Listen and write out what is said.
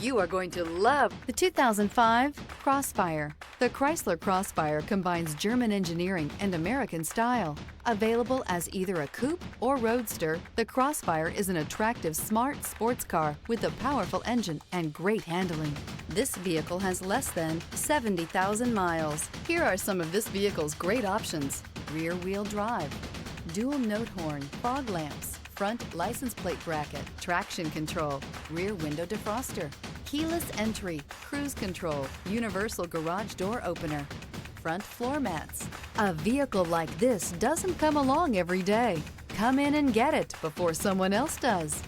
You are going to love the 2005 Crossfire. The Chrysler Crossfire combines German engineering and American style. Available as either a coupe or roadster, the Crossfire is an attractive, smart sports car with a powerful engine and great handling. This vehicle has less than 70,000 miles. Here are some of this vehicle's great options: rear-wheel drive, dual note horn, fog lamps, front license plate bracket, traction control, rear window defroster, keyless entry, cruise control, universal garage door opener, front floor mats. A vehicle like this doesn't come along every day. Come in and get it before someone else does.